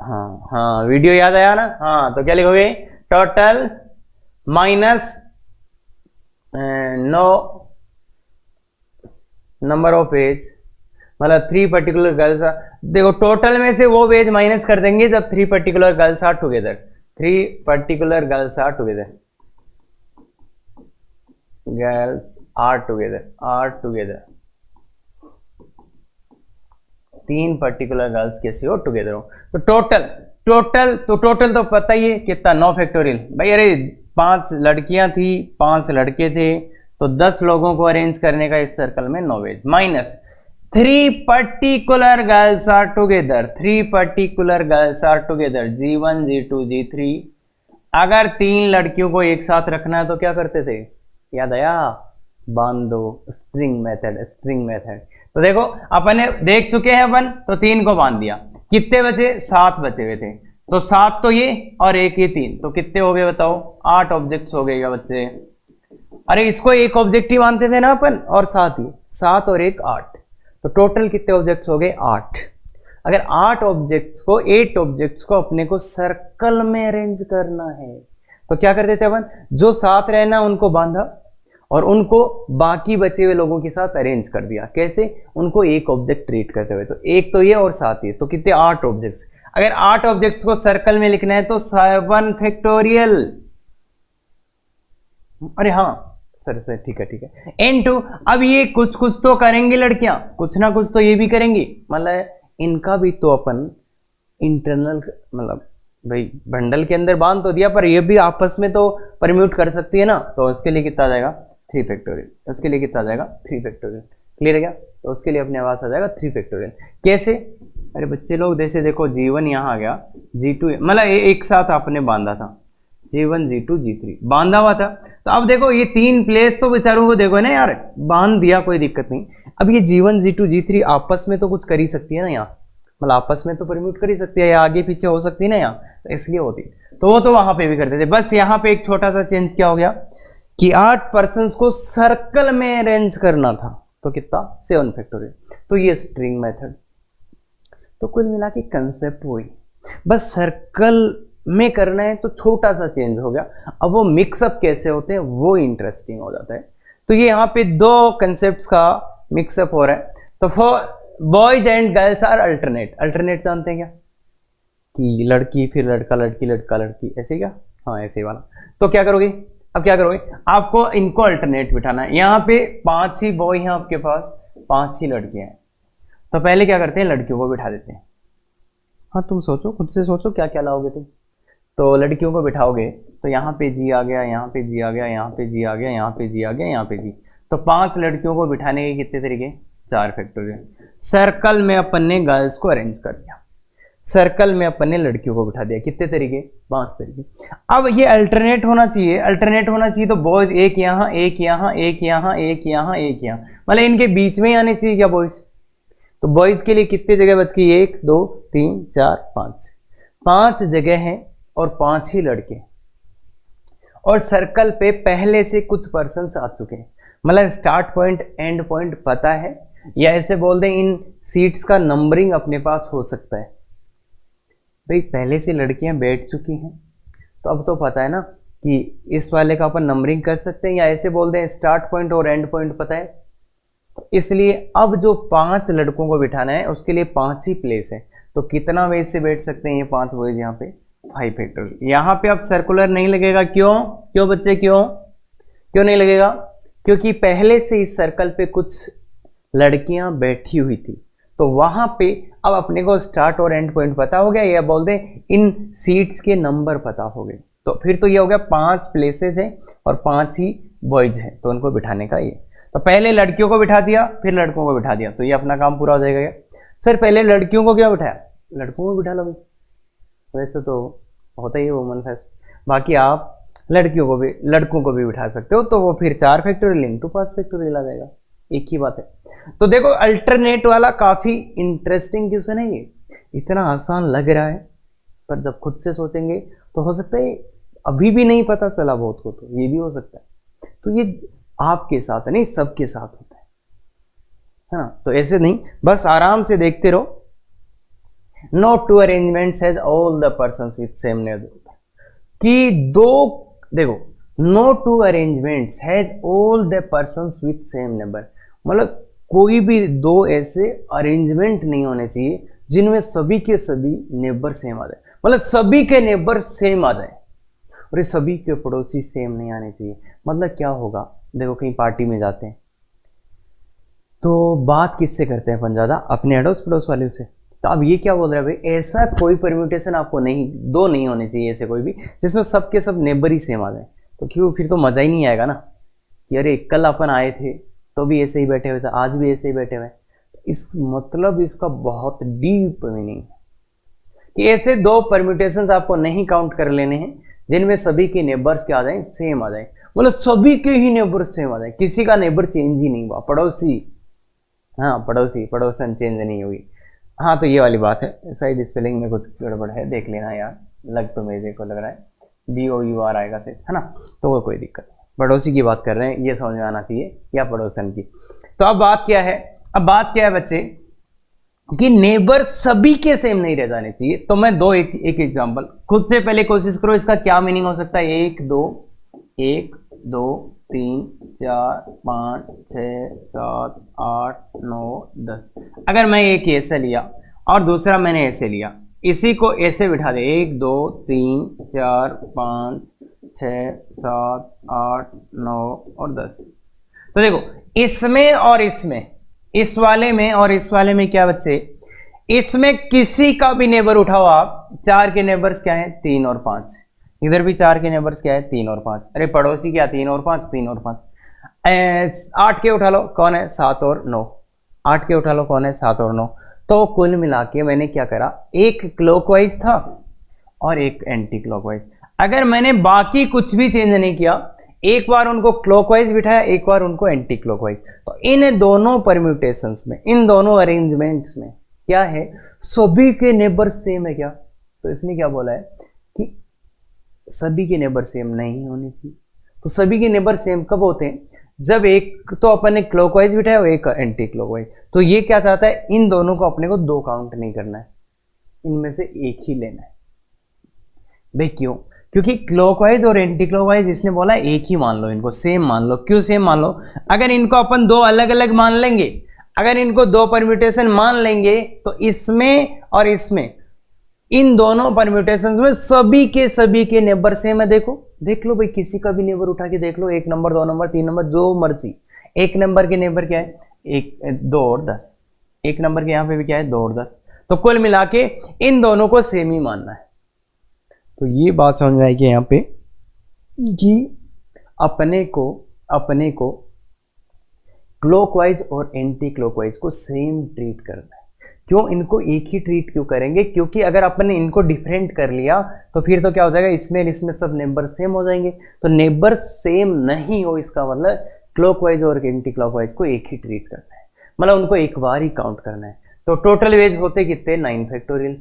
हाँ हाँ, वीडियो याद आया ना? हाँ, तो क्या लिखोगे? Total minus no number of ways, मतलब 3 पर्टिकुलर गर्ल्स आर, देखो टोटल में से वो एज माइनस कर देंगे जब 3 particular girls are together. 3 particular girls are together, girls are together 3 particular girls कैसे हो? टुगेदर हो। तो टोटल तो पता ही है कितना, 9 फैक्टोरियल भाई। अरे 5 लड़कियां थी 5 लड़के थे, तो 10 लोगों को अरेंज करने का इस सर्कल में 9 ways, minus 3 particular girls are together. 3 particular girls are together, G1 G2 G3। अगर 3 लड़कियों को एक साथ रखना है तो क्या करते थे? याद आया? बांध दो, स्ट्रिंग मेथड। तो देखो अपन देख चुके हैं अपन, तो 3 को बांध दिया, कितने बचे? 7 बचे हुए थे। तो 7 तो ये और एक ये 3, तो कितने हो गए बताओ? 8 ऑब्जेक्ट्स हो गए क्या बच्चे? अरे इसको एक ऑब्जेक्ट ही मानते थे ना अपन, और 7 ही, 7 और 1 8, तो टोटल कितने ऑब्जेक्ट्स हो गए? 8। अगर 8 ऑब्जेक्ट्स को अपने को सर्कल में अरेंज करना है तो क्या करते थे अपन? जो 7 रहना उनको बांधा और उनको बाकी बचे हुए लोगों के साथ अरेंज कर दिया। कैसे? उनको एक ऑब्जेक्ट ट्रीट करते हुए। तो एक तो ये और 7 ये, तो कितने? 8 ऑब्जेक्ट्स। अगर 8 ऑब्जेक्ट्स को सर्कल में लिखना है तो 7 फैक्टोरियल। अरे हाँ सर ठीक है। N2। अब ये कुछ तो करेंगे लड़कियां, कुछ ना कुछ तो ये भी करेंगी, मतलब इनका भी तो अपन इंटरनल, मतलब भाई बंडल के अंदर बांध तो दिया, पर ये भी आपस में तो परम्यूट कर सकती है ना। तो उसके लिए कितना आ जाएगा? 3 फैक्टोरियल। उसके लिए कितना आ जाएगा? 3 फैक्टोरियल। क्लियर है क्या? तो उसके लिए अपने पास आ जाएगा 3 फैक्टोरियल। कैसे? अरे बच्चे लोग जैसे देखो, G1 यहाँ आ गया, G2 मतलब एक साथ आपने बांधा था, G1 G2 G3 बांधा हुआ था। तो अब देखो ये 3 प्लेस तो बेचारों को देखो ना यार, बांध दिया, कोई दिक्कत नहीं। अब ये G1 G2 G3 आपस में तो कुछ कर ही सकती है ना यहाँ, मतलब आपस में तो परम्यूट कर ही सकती है, या आगे पीछे हो सकती है ना यहाँ, तो इसलिए होती। तो वो तो वहां पे भी करते थे। बस यहाँ पे एक छोटा सा चेंज क्या हो गया कि 8 पर्सन्स को सर्कल में अरेंज करना था, तो कितना? 7 फैक्टोरियल। तो ये स्ट्रिंग मेथड। तो कुल मिला के कंसेप्ट वही, बस सर्कल में करना है तो छोटा सा चेंज हो गया। अब वो मिक्सअप कैसे होते हैं वो इंटरेस्टिंग हो जाता है। तो ये यहाँ पे 2 कंसेप्ट का मिक्सअप हो रहा है। तो for boys and girls are alternate जानते हैं क्या? कि लड़की फिर लड़का लड़की, ऐसे क्या? हाँ ऐसे वाला। तो क्या करोगे? अब क्या करोगे? आपको इनको अल्टरनेट बिठाना है। यहाँ पे 5 ही बॉय हैं आपके पास, 5 ही लड़कियां हैं। तो पहले क्या करते हैं? लड़कियों को बिठा देते हैं। हाँ तुम सोचो, खुद से सोचो क्या क्या लाओगे तुम। तो लड़कियों को बिठाओगे तो यहाँ पे G आ गया, यहाँ पे G आ गया, यहाँ पे G आ गया, यहाँ पे G आ गया, यहाँ पे G। तो 5 लड़कियों को बिठाने के कितने तरीके? 4 फैक्टोरियल। सर्कल में अपन ने गर्ल्स को अरेंज कर दिया, सर्कल में अपन ने लड़कियों को बिठा दिया, कितने तरीके? 5 तरीके। अब ये अल्टरनेट होना चाहिए, तो बॉयज एक यहाँ, एक यहाँ, एक यहाँ, एक यहाँ, एक यहाँ, मतलब इनके बीच में ही आने चाहिए क्या बॉयज? तो बॉयज के लिए कितने जगह बच गई? 1 2 3 4 5, 5 जगह है और 5 ही लड़के। और सर्कल पे पहले से कुछ पर्सन आ चुके हैं, मतलब स्टार्ट पॉइंट एंड पॉइंट पता है, या ऐसे बोल दें इन सीट्स का नंबरिंग अपने पास हो सकता है। भाई पहले से लड़कियां बैठ चुकी हैं तो अब तो पता है ना कि इस वाले का अपन नंबरिंग कर सकते हैं, या ऐसे बोल दें स्टार्ट पॉइंट और एंड पॉइंट पता है। तो इसलिए अब जो 5 लड़कों को बिठाना है उसके लिए 5 ही प्लेस है। तो कितना वेज से बैठ सकते हैं ये 5 बॉयज? यहाँ पे 5 फैक्टोरियल। यहाँ पे अब सर्कुलर नहीं लगेगा। क्यों बच्चे? क्यों नहीं लगेगा? क्योंकि पहले से इस सर्कल पे कुछ लड़कियां बैठी हुई थी, तो वहां पे अब अपने को स्टार्ट और एंड पॉइंट पता हो गया, या बोल दें इन सीट्स के नंबर पता हो गए। तो फिर तो ये हो गया 5 प्लेसेस हैं और 5 ही बॉयज हैं, तो उनको बिठाने का ये। तो पहले लड़कियों को बिठा दिया, फिर लड़कों को बिठा दिया, तो ये अपना काम पूरा हो जाएगा क्या? सर पहले लड़कियों को क्या बिठाया? लड़कों को बिठा लो। वैसे तो होता ही है वुमन फेस्ट। बाकी आप लड़कियों को भी, लड़कों को भी बिठा सकते हो, तो वो फिर 4 फैक्टोरियल इंटू 5 फैक्टोरियल आ जाएगा, एक ही बात है। तो देखो अल्टरनेट वाला काफी इंटरेस्टिंग क्वेश्चन है ये, इतना आसान लग रहा है पर जब खुद से सोचेंगे तो हो सकता है अभी भी नहीं पता चला बहुत को, तो ये भी हो सकता है। तो ये आपके साथ नहीं, सबके साथ होता है ना। तो ऐसे नहीं, बस आराम से देखते रहो। No two arrangements has all the persons with same name, कि दो, देखो no two arrangements has all the persons with same number, मतलब कोई भी दो ऐसे अरेंजमेंट नहीं होने चाहिए जिनमें सभी के सभी नेबर सेम आ जाए, मतलब सभी के नेबर सेम आ जाए और ये सभी के पड़ोसी सेम नहीं आने चाहिए। मतलब क्या होगा, देखो कहीं पार्टी में जाते हैं तो बात किससे करते हैं अपन ज़्यादा, अपने अड़ोस पड़ोस वाले से। तो अब ये क्या बोल रहा है भाई, ऐसा कोई परम्यूटेशन आपको नहीं, दो नहीं होने चाहिए ऐसे कोई भी जिसमें सब के सब नेबर ही सेम आ जाए। तो क्यों, फिर तो मज़ा ही नहीं आएगा ना कि अरे कल अपन आए थे तो भी ऐसे ही बैठे हुए थे, आज भी ऐसे ही बैठे हुए। इस मतलब इसका बहुत डीप मीनिंग है कि ऐसे दो परम्यूटेशंस आपको नहीं काउंट कर लेने हैं जिनमें सभी के नेबर्स क्या आ जाए, सेम आ जाए, मतलब सभी के ही नेबर सेम आ जाए, किसी का नेबर चेंज ही नहीं हुआ, पड़ोसी, हाँ पड़ोसी पड़ोसन चेंज नहीं हुई। हाँ तो ये वाली बात है, शायद स्पेलिंग में कुछ गड़बड़ है, देख लेना यार, लग तो मेरे को लग रहा है BOUR आएगा से, है ना, तो वो कोई दिक्कत नहीं, पड़ोसी की बात कर रहे हैं, ये समझ में आना चाहिए, या पड़ोसन की। तो अब बात क्या है, अब बात क्या है बच्चे कि नेबर सभी के सेम नहीं रह जाने चाहिए। तो मैं दो एक एग्जांपल, खुद से पहले कोशिश करो इसका क्या मीनिंग हो सकता है। 1 2 1 2 3 4 5 6 7 8 9 10, अगर मैं एक ऐसे लिया और दूसरा मैंने ऐसे लिया, इसी को ऐसे बिठा दे 1 2 3 4 5 6 7 8 9 और 10, तो देखो इसमें और इसमें, इस वाले में और इस वाले में क्या बच्चे, इसमें किसी का भी नेबर उठाओ आप, 4 के नेबर्स क्या है 3 और 5, इधर भी 4 के नेबर्स क्या है 3 और 5, अरे पड़ोसी क्या 3 और 5 3 और 5, 8 के उठा लो कौन है 7 और 9, 8 के उठा लो कौन है 7 और 9। तो कुल मिला के मैंने क्या करा, एक क्लॉकवाइज था और एक एंटी क्लॉकवाइज। अगर मैंने बाकी कुछ भी चेंज नहीं किया, एक बार उनको क्लॉकवाइज बिठाया, एक बार उनको एंटी क्लॉकवाइज, तो इन दोनों परम्यूटेशंस में, इन दोनों अरेंजमेंट्स में क्या है, सभी के नेबर सेम है क्या। तो इसने क्या बोला है कि सभी के नेबर सेम नहीं होने चाहिए। तो सभी के नेबर सेम कब होते हैं, जब एक तो अपन ने क्लॉकवाइज बिठाया और एक एंटी क्लॉकवाइज। तो ये क्या चाहता है, इन दोनों को अपने को दो काउंट नहीं करना है, इनमें से एक ही लेना है। भाई क्यों, क्योंकि क्लॉकवाइज और एंटी क्लॉकवाइज इसने बोला एक ही मान लो, इनको सेम मान लो। क्यों सेम मान लो, अगर इनको अपन दो अलग अलग मान लेंगे, अगर इनको दो परम्यूटेशन मान लेंगे तो इसमें और इसमें, इन दोनों परम्यूटेशंस में सभी के नेबर सेम है। देखो देख लो भाई, किसी का भी नेबर उठा के देख लो, 1 नंबर 2 नंबर 3 नंबर जो मर्जी, 1 नंबर के नेबर क्या है 1 2 और 10, 1 नंबर के यहां पे भी क्या है 2 और 10, तो कुल मिला के इन दोनों को सेम ही मानना है। तो ये बात समझ में आएगी यहाँ पे कि अपने को क्लॉकवाइज और एंटी क्लॉकवाइज को सेम ट्रीट करना है। क्यों, इनको एक ही ट्रीट क्यों करेंगे, क्योंकि अगर अपने इनको डिफरेंट कर लिया तो फिर तो क्या हो जाएगा, इसमें सब नेबर सेम हो जाएंगे। तो नेबर सेम नहीं हो, इसका मतलब क्लॉकवाइज और एंटी क्लॉकवाइज को एक ही ट्रीट करना है, मतलब उनको एक बार ही काउंट करना है। तो टोटल वेज होते कितने 9 फैक्टोरियल,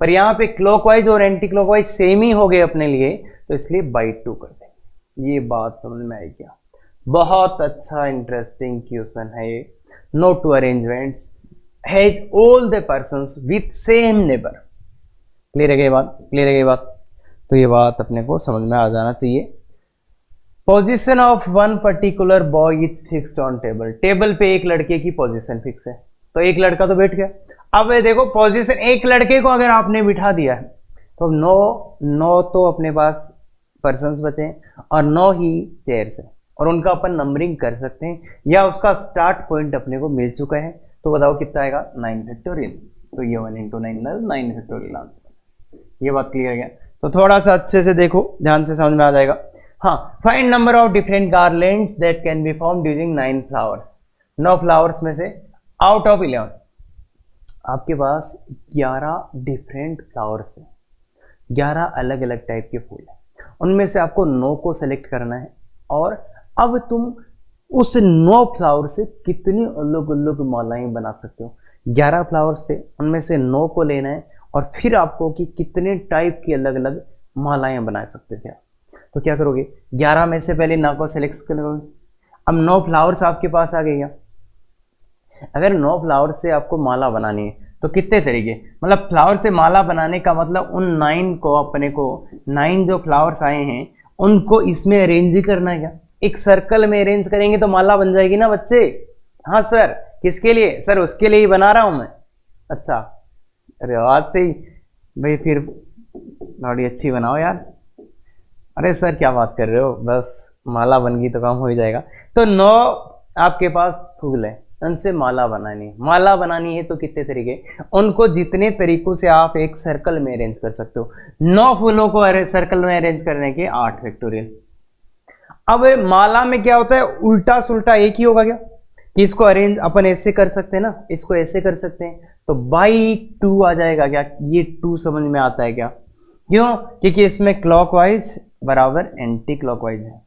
पर यहाँ पे क्लॉकवाइज और एंटी क्लॉकवाइज सेम ही हो गए अपने लिए, तो इसलिए बाई 2 कर देंगे। ये बात समझ में आई क्या, बहुत अच्छा इंटरेस्टिंग क्वेश्चन है ये। No two arrangements has all the persons with same neighbour. Clear है ये बात, क्लियर है ये बात। तो ये बात अपने को समझ में आ जाना चाहिए। Position of one particular boy is fixed on table, table पे एक लड़के की पोजीशन फिक्स है, तो एक लड़का तो बैठ गया। अब देखो पोजीशन, एक लड़के को अगर आपने बिठा दिया है तो 9 तो अपने पास पर्सन्स बचे और 9 ही चेयर्स है, और उनका अपन नंबरिंग कर सकते हैं, या उसका स्टार्ट पॉइंट अपने को मिल चुका है। तो बताओ कितना आएगा 9 फैक्टोरियल। तो ये 1 × 9 फैक्टोरियल आंसर। ये बात क्लियर है क्या, तो थोड़ा सा अच्छे से देखो, ध्यान से समझ में आ जाएगा। हाँ, find number of different garlands that can be formed using 9 flowers. 9 flowers में से आउट ऑफ 11 आपके पास 11 डिफरेंट फ्लावर्स हैं, 11 अलग अलग टाइप के फूल हैं, उनमें से आपको 9 को सेलेक्ट करना है और अब तुम उस 9 फ्लावर से कितनी अलग अलग मालाएं बना सकते हो। 11 फ्लावर्स थे, उनमें से 9 को लेना है और फिर आपको कि कितने टाइप की अलग अलग मालाएं बना सकते थे। तो क्या करोगे, 11 में से पहले 9 को सेलेक्ट करोगे। अब 9 फ्लावर्स आपके पास आ गए क्या। अगर 9 फ्लावर से आपको माला बनानी है तो कितने तरीके, मतलब फ्लावर से माला बनाने का मतलब उन 9 को, अपने को 9 जो फ्लावर्स आए हैं उनको इसमें अरेंज ही करना है क्या। एक सर्कल में अरेंज करेंगे तो माला बन जाएगी ना बच्चे। हाँ सर, किसके लिए सर, उसके लिए ही बना रहा हूं मैं। अच्छा, अरे आज से ही भाई, फिर थोड़ी अच्छी बनाओ यार। अरे सर क्या बात कर रहे हो, बस माला बन गई तो काम हो ही जाएगा। तो 9 आपके पास फूल है, उनसे माला बनानी है। माला बनानी है तो कितने तरीके, उनको जितने तरीकों से आप एक सर्कल में अरेंज कर सकते हो। 9 फूलों को सर्कल में अरेंज करने के 8 फैक्टोरियल। अब माला में क्या होता है, उल्टा सुल्टा एक ही होगा क्या, कि इसको अरेंज अपन ऐसे कर सकते हैं ना, इसको ऐसे कर सकते हैं, तो बाई 2 आ जाएगा क्या। ये 2 समझ में आता है क्या, क्यों, क्योंकि इसमें क्लॉकवाइज बराबर एंटी क्लॉकवाइज है।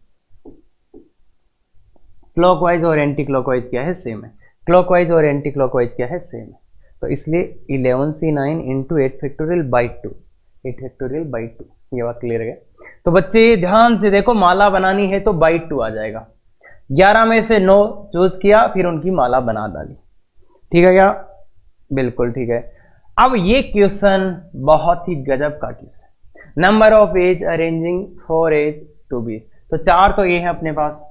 क्लॉकवाइज और एंटी क्लॉकवाइज क्या है, सेम है। क्लॉकवाइज और एंटी क्लॉकवाइज क्या है, सेम है। तो इसलिए 11C9 into 8 factorial by 2, 8 factorial by 2। ये बात क्लियर है। तो बच्चे ध्यान से देखो, माला बनानी है तो बाई 2 आ जाएगा। 11 में से 9 चूज किया, फिर उनकी माला बना डाली। ठीक है क्या, बिल्कुल ठीक है। अब ये क्वेश्चन बहुत ही गजब का question, number of ways arranging for ways to be. तो 4 तो ये है अपने पास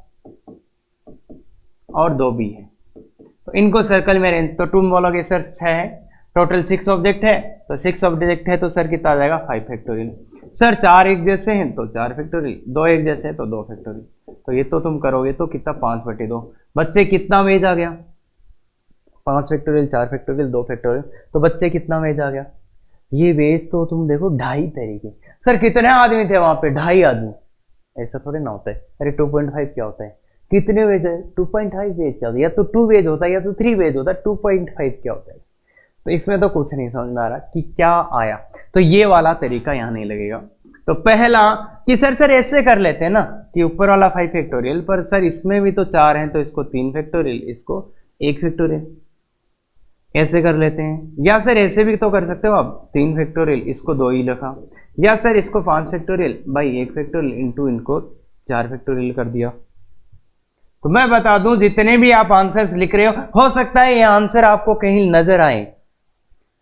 और 2 भी है, तो इनको सर्कल में अरेंज, तो तुम बोलोगे सर 6 है, टोटल 6 ऑब्जेक्ट है, तो 6 ऑब्जेक्ट है तो सर कितना आ जाएगा 5 फैक्टोरियल। सर 4 एक जैसे हैं तो 4 फैक्टोरियल, 2 एक जैसे हैं तो 2 फैक्टोरियल। तो ये तो तुम करोगे तो कितना 5/2। बच्चे कितना वेज आ गया, 5 फैक्टोरियल, 4 फैक्टोरियल, 2 फैक्टोरियल। तो बच्चे कितना वेज आ गया, ये वेज तो तुम देखो 2.5 तरीके। सर कितने आदमी थे वहां पे, 2.5 आदमी, ऐसा थोड़े ना होता है। अरे 2.5 क्या होता है, कितने वेज है, 2.5 वेज क्या होता है, या तो 2 वेज होता है या तो 3 वेज होता है, 2.5 क्या होता है। तो इसमें तो कुछ नहीं समझ में आ रहा कि क्या आया, तो ये वाला तरीका यहाँ नहीं लगेगा। तो पहला कि सर ऐसे कर लेते हैं ना कि ऊपर वाला 5 फैक्टोरियल, पर सर इसमें भी तो 4 हैं तो इसको 3 फैक्टोरियल, इसको 1 फैक्टोरियल, ऐसे कर लेते हैं। या सर ऐसे भी तो कर सकते हो आप, 3 फैक्टोरियल, इसको 2 ही लिखा, या सर इसको 5 फैक्टोरियल बाई 1 फैक्टोरियल इंटू इनको 4 फैक्टोरियल कर दिया। तो मैं बता दूं, जितने भी आप आंसर्स लिख रहे हो सकता है ये आंसर आपको कहीं नजर आए,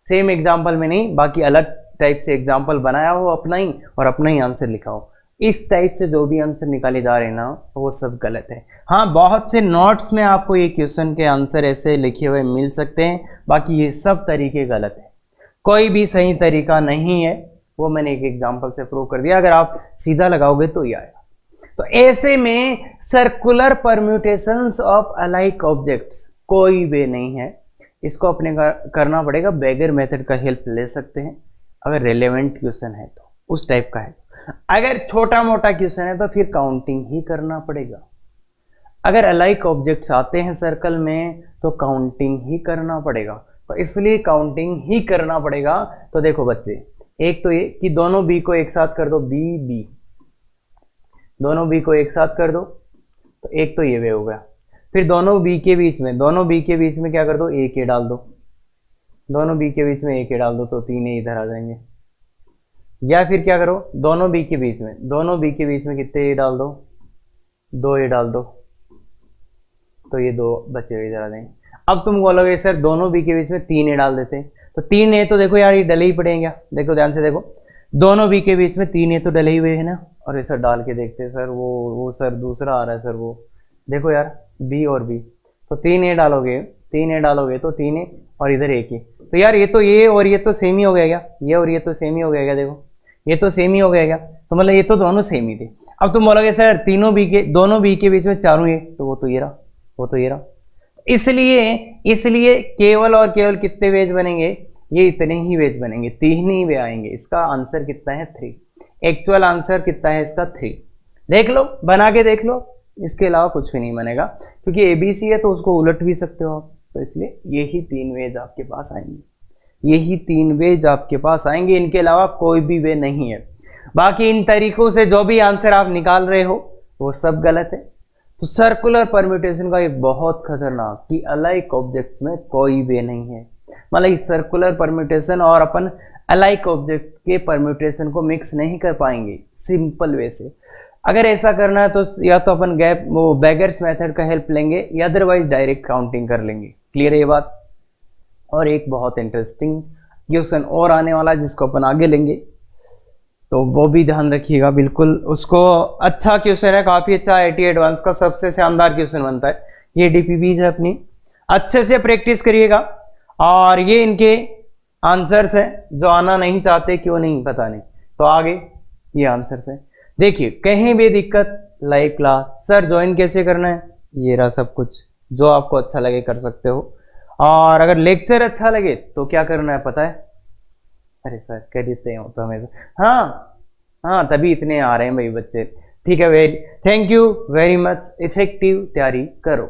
सेम एग्जाम्पल में नहीं, बाकी अलग टाइप से एग्जाम्पल बनाया हो अपना ही और अपना ही आंसर लिखा हो। इस टाइप से जो भी आंसर निकाले जा रहे हैं ना, वो सब गलत है। हाँ, बहुत से नोट्स में आपको ये क्वेश्चन के आंसर ऐसे लिखे हुए मिल सकते हैं, बाकी ये सब तरीके गलत है, कोई भी सही तरीका नहीं है। वो मैंने एक एग्जाम्पल से प्रूव कर दिया, अगर आप सीधा लगाओगे तो ये आएगा। तो ऐसे में circular permutations of alike objects कोई वे नहीं है, इसको अपने करना पड़ेगा, बेगर मेथड का हेल्प ले सकते हैं अगर रेलेवेंट क्वेश्चन है तो, उस टाइप का है। अगर छोटा मोटा क्वेश्चन है तो फिर काउंटिंग ही करना पड़ेगा। अगर अलाइक ऑब्जेक्ट्स आते हैं सर्कल में तो काउंटिंग ही करना पड़ेगा, तो इसलिए काउंटिंग ही करना पड़ेगा। तो देखो बच्चे, एक तो ये कि दोनों बी को एक साथ कर दो, बी बी, दोनों बी को एक साथ कर दो, तो एक तो ये वे हो गया। फिर दोनों बी के बीच में, दोनों बी के बीच में क्या कर दो, ए के डाल दो, दोनों बी के बीच में ए के डाल दो, तो 3 ए इधर आ जाएंगे। या फिर क्या करो, दोनों बी के बीच में, दोनों बी के बीच में कितने ए डाल दो, 2 ए डाल दो, तो ये 2 बचे हुए इधर आ जाएंगे। अब तुम बोलोगे सर दोनों बी के बीच में 3 ए डाल देते, तो 3 ए तो देखो यार ये डले ही पड़ेंगे। देखो ध्यान से देखो, दोनों बी के बीच में 3 ए तो डले ही हुए है ना, और ये सर डाल के देखते हैं सर, वो सर दूसरा आ रहा है सर, वो देखो यार बी और बी, तो 3 ए डालोगे, 3 ए डालोगे तो 3 ए और इधर एक ही, तो यार ये तो ये और ये तो सेम ही हो गया क्या, ये और ये तो सेम ही हो गया क्या, देखो ये तो सेम ही हो गया क्या, तो मतलब ये तो दोनों सेम ही थे। अब तुम बोलोगे सर तीनों बी के, दोनों बी के बीच में चारों ए, तो वो तो ये रहा, वो तो ये रहा। इसलिए केवल और केवल कितने वेज बनेंगे, ये इतने ही वेज बनेंगे, 3 ही वे आएंगे। इसका आंसर कितना है 3, एक्चुअल आंसर कितना है इसका 3। देख लो, बना के देख लो, इसके अलावा कुछ भी नहीं बनेगा, क्योंकि एबीसी है तो उसको उलट भी सकते हो आप। तो इसलिए यही 3 वेज आपके पास आएंगे, यही 3 वेज आपके पास आएंगे, इनके अलावा कोई भी वे नहीं है। बाकी इन तरीकों से जो भी आंसर आप निकाल रहे हो वो सब गलत है। तो सर्कुलर परम्यूटेशन का एक बहुत खतरनाक कि अलाइक ऑब्जेक्ट्स में कोई वे नहीं है, मतलब इस सर्कुलर परम्यूटेशन और अपन अलाइक ऑब्जेक्ट के परम्यूटेशन को मिक्स नहीं कर पाएंगे सिंपल वे से। अगर ऐसा करना है तो या तो अपन गैप वो बेगर्स मेथड का हेल्प लेंगे या अदरवाइज डायरेक्ट काउंटिंग कर लेंगे। क्लियर है ये बात? और एक बहुत इंटरेस्टिंग क्वेश्चन और आने वाला है जिसको अपन आगे लेंगे, तो वो भी ध्यान रखिएगा बिल्कुल। उसको अच्छा क्वेश्चन है, काफी अच्छा आईटी एडवांस का सबसे शानदार क्वेश्चन बनता है। ये डीपीबीज है अपनी, अच्छे से प्रैक्टिस करिएगा। और ये इनके आंसर्स हैं जो आना नहीं चाहते, क्यों नहीं पता नहीं। तो आगे ये आंसर्स है, देखिए कहीं भी दिक्कत लाइव क्लास सर ज्वाइन कैसे करना है, ये रहा सब कुछ, जो आपको अच्छा लगे कर सकते हो। और अगर लेक्चर अच्छा लगे तो क्या करना है पता है, अरे सर कर देते हो तो हमेशा, हाँ तभी इतने आ रहे हैं भाई बच्चे। ठीक है, very thank you very much, effective तैयारी करो।